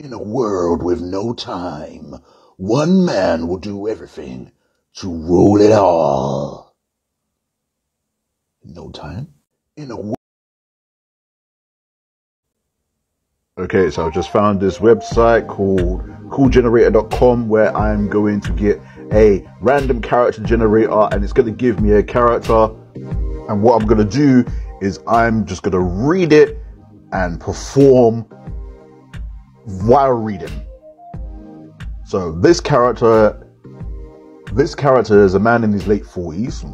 In a world with no time, one man will do everything to rule it all. No time? In a world. Okay, so I just found this website called coolgenerator.com where I'm going to get a random character generator and it's going to give me a character, and what I'm going to do is I'm just going to read it and perform while reading. So this character is a man in his late 40s,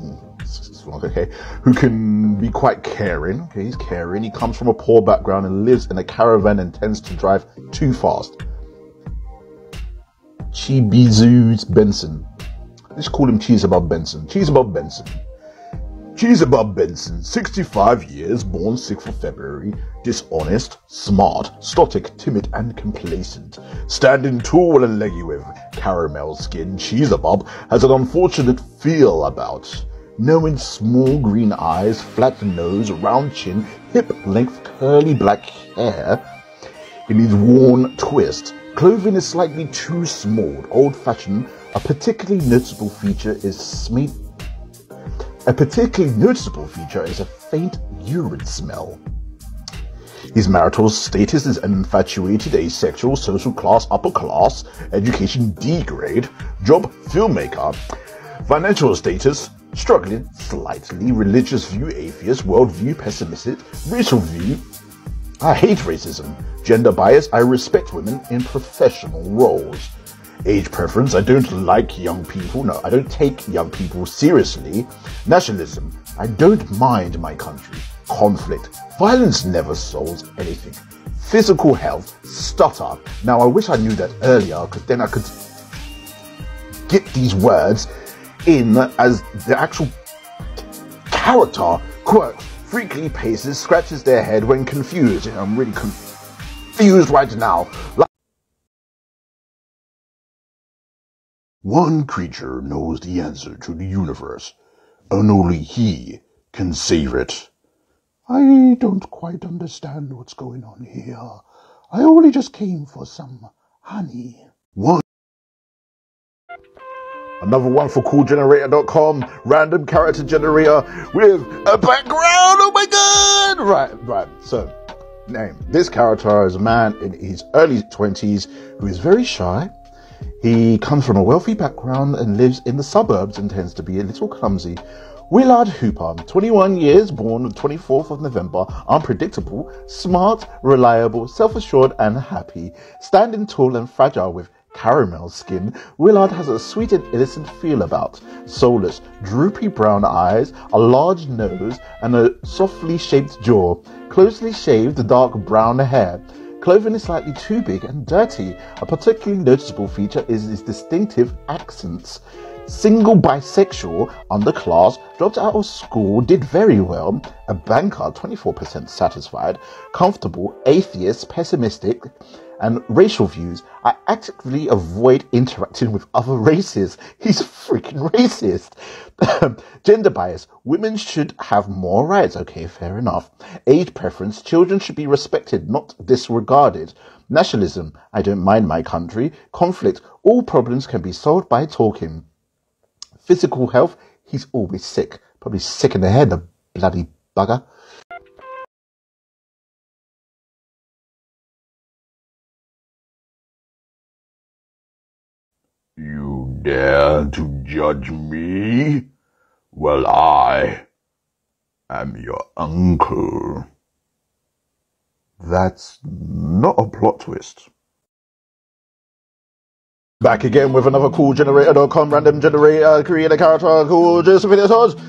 okay, who can be quite caring. Okay, he's caring. He comes from a poor background and lives in a caravan and tends to drive too fast. Chibizu Benson. Let's call him Cheesebub Benson. Cheesebub Benson. Cheesebub Benson, 65 years, born 6th of February, dishonest, smart, stoic, timid and complacent. Standing tall and leggy with caramel skin, Cheesebub has an unfortunate feel about. Knowing small green eyes, flat nose, round chin, hip-length curly black hair in his worn twist. Clothing is slightly too small, old-fashioned. A particularly noticeable feature is a faint urine smell. His marital status is an infatuated, asexual, social class, upper class, education D grade, job filmmaker, financial status, struggling slightly, religious view atheist, world view pessimistic, racial view, I hate racism, gender bias, I respect women in professional roles. Age preference, I don't like young people, no, I don't take young people seriously. Nationalism, I don't mind my country. Conflict, violence never solves anything. Physical health, stutter. Now I wish I knew that earlier, because then I could get these words in as the actual character. Quirks, freakily paces, scratches their head when confused. I'm really confused right now. One creature knows the answer to the universe, and only he can save it. I don't quite understand what's going on here. I only just came for some honey. Another one for coolgenerator.com, random character generator with a background. Oh my god! Right. So, name. This character is a man in his early 20s who is very shy. He comes from a wealthy background and lives in the suburbs and tends to be a little clumsy. Willard Hooper, 21 years, born on the 24th of November, unpredictable, smart, reliable, self-assured and happy. Standing tall and fragile with caramel skin, Willard has a sweet and innocent feel about. Soulless, droopy brown eyes, a large nose and a softly shaped jaw. Closely shaved dark brown hair. Clothing is slightly too big and dirty. A particularly noticeable feature is his distinctive accents. Single, bisexual, underclass, dropped out of school, did very well, a banker, 24% satisfied, comfortable, atheist, pessimistic, and racial views. I actively avoid interacting with other races. He's a freaking racist. Gender bias. Women should have more rights. Okay, fair enough. Age preference. Children should be respected, not disregarded. Nationalism. I don't mind my country. Conflict. All problems can be solved by talking. Physical health. He's always sick. Probably sick in the head, the bloody bugger. You dare to judge me? Well, I am your uncle. That's not a plot twist. Back again with another coolgenerator.com random generator, create a character called Josephina Todd.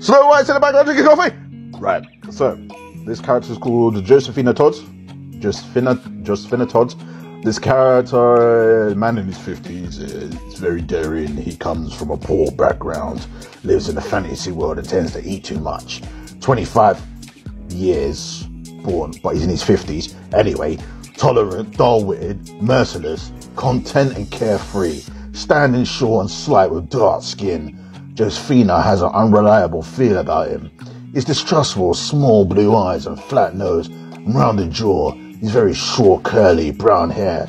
Slow whites in the background drinking coffee. Right, so this character is called Josephina Todd. Josephina Todd. This character, man in his 50s, is very daring. He comes from a poor background, lives in a fantasy world and tends to eat too much. 25 years born, but he's in his 50s. Anyway, tolerant, dull-witted, merciless, content and carefree, standing short and slight with dark skin. Josephina has an unreliable feel about him. He's distrustful, small blue eyes and flat nose, and rounded jaw. He's very short, curly, brown hair,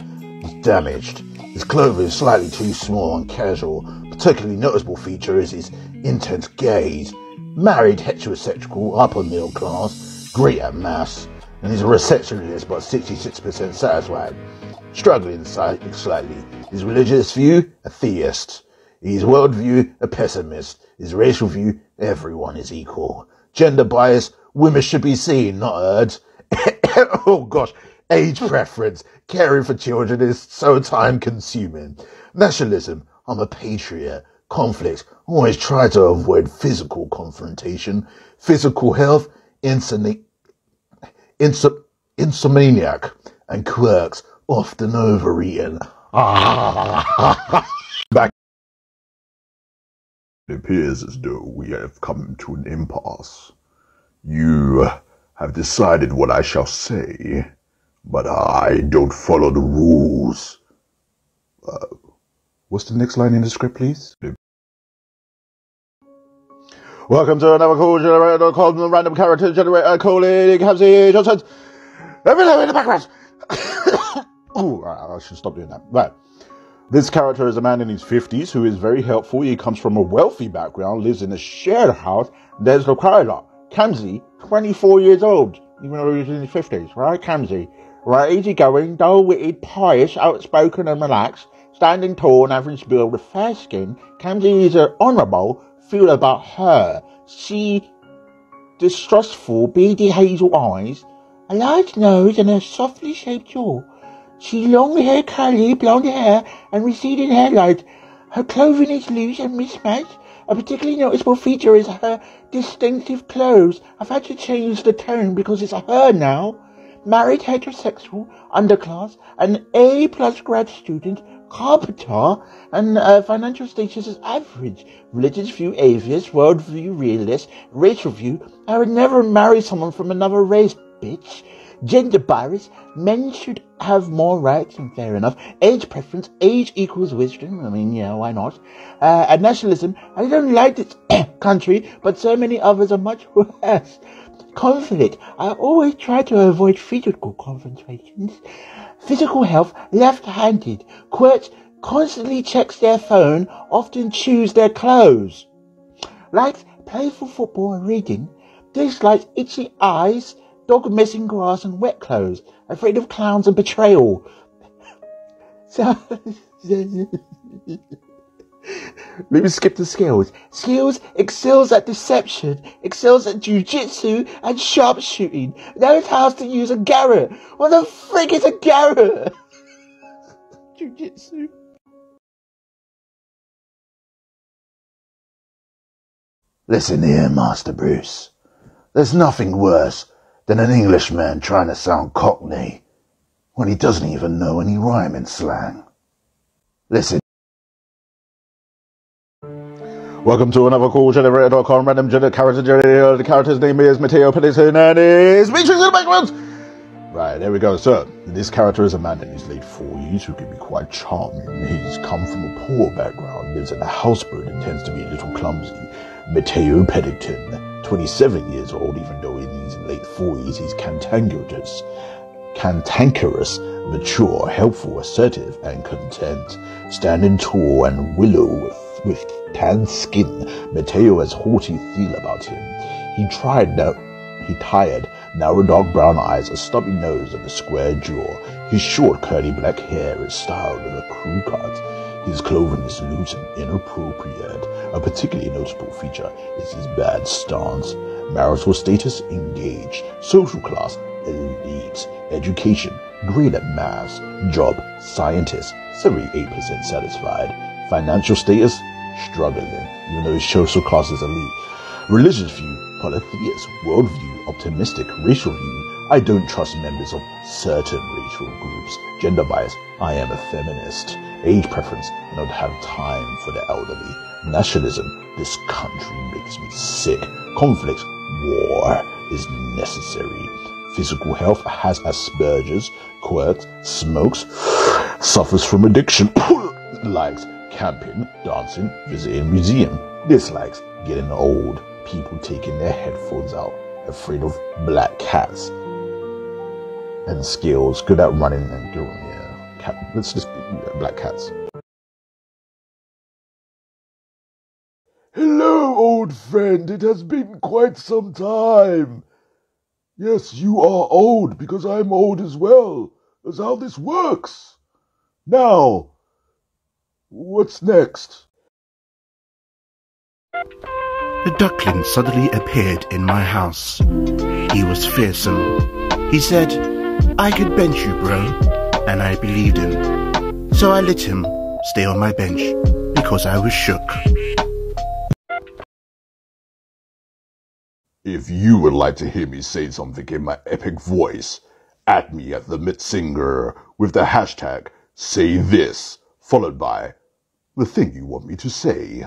is damaged. His clothing is slightly too small and casual. Particularly noticeable feature is his intense gaze. Married, heterosexual, upper middle class, great at maths, and he's a receptionist but 66% satisfied. Struggling slightly. His religious view, a theist. His worldview, a pessimist. His racial view, everyone is equal. Gender bias, women should be seen, not heard. Oh gosh, age preference, caring for children is so time consuming. Nationalism, I'm a patriot. Conflict, always try to avoid physical confrontation. Physical health, insomniac, and quirks, often overeaten. Back. It appears as though we have come to an impasse. You have decided what I shall say, but I don't follow the rules. What's the next line in the script, please? Welcome to another Cool Generator.com, the random character generator calling Kamzy Johnson. Everything in the background. Ooh, I should stop doing that. Right. This character is a man in his 50s who is very helpful. He comes from a wealthy background, lives in a shared house. There's the Kryla. Kamzy, 24 years old, even though he's in his 50s, right? Kamzy, right? Easygoing, dull-witted, pious, outspoken and relaxed, standing tall and average build with fair skin. Kamzy is honourable, feel about her. She, distrustful, beady hazel eyes, a large nose and a softly shaped jaw. She long hair, curly, blonde hair and receding hairline. Her clothing is loose and mismatched. A particularly noticeable feature is her distinctive clothes. I've had to change the tone because it's her now. Married, heterosexual, underclass, an A+ grad student, carpenter, and financial status is average. Religious view, atheist, worldview, realist, racial view. I would never marry someone from another race, bitch. Gender bias, men should have more rights, and fair enough. Age preference, age equals wisdom. I mean, yeah, why not? And nationalism, I don't like this country, but so many others are much worse. Conflict, I always try to avoid physical confrontations. Physical health, left-handed. Quirks, constantly checks their phone, often chews their clothes. Likes playful football and reading. Dislikes itchy eyes, dog messing grass and wet clothes, afraid of clowns and betrayal. So, let me skip the skills. Skills, excels at deception, excels at jujitsu and sharpshooting, knows how to use a garrote. What the frick is a garrote? Jujitsu. Listen here, Master Bruce. There's nothing worse than an Englishman trying to sound Cockney when he doesn't even know any rhyming slang. Listen. Welcome to another Cool Generator.com random character generator. The character's name is Mateo Pennington and is Matrix in the background. Right, there we go. So, this character is a man in his late 40s who can be quite charming. He's come from a poor background, lives in a houseboat and tends to be a little clumsy. Mateo Pennington, 27 years old, even though in his late 40s, he's cantankerous, mature, helpful, assertive, and content. Standing tall and willow with tan skin, Mateo has haughty feel about him. He tired, narrow dark brown eyes, a stubby nose, and a square jaw. His short curly black hair is styled with a crew cut. His clothing is loose and inappropriate. A particularly notable feature is his bad stance. Marital status, engaged. Social class, elite. Education, great at maths. Job, scientist, 78% satisfied. Financial status, struggling, even though his social class is elite. Religious view, polytheist. Worldview, optimistic. Racial view, I don't trust members of certain racial groups. Gender bias, I am a feminist. Age preference, I don't have time for the elderly. Nationalism, this country makes me sick. Conflict, war is necessary. Physical health, has Asperger's, quirks, smokes, suffers from addiction. Likes camping, dancing, visiting museum. Dislikes getting old, people taking their headphones out, afraid of black cats. And skills, good at running and Let's just black cats. Hello, old friend. It has been quite some time. Yes, you are old because I'm old as well. That's how this works. Now, what's next? The duckling suddenly appeared in my house. He was fearsome. He said, "I could bench you, bro," and I believed him. So I let him stay on my bench because I was shook. If you would like to hear me say something in my epic voice, at me at the Mitsinger with the hashtag #SayThis, followed by the thing you want me to say.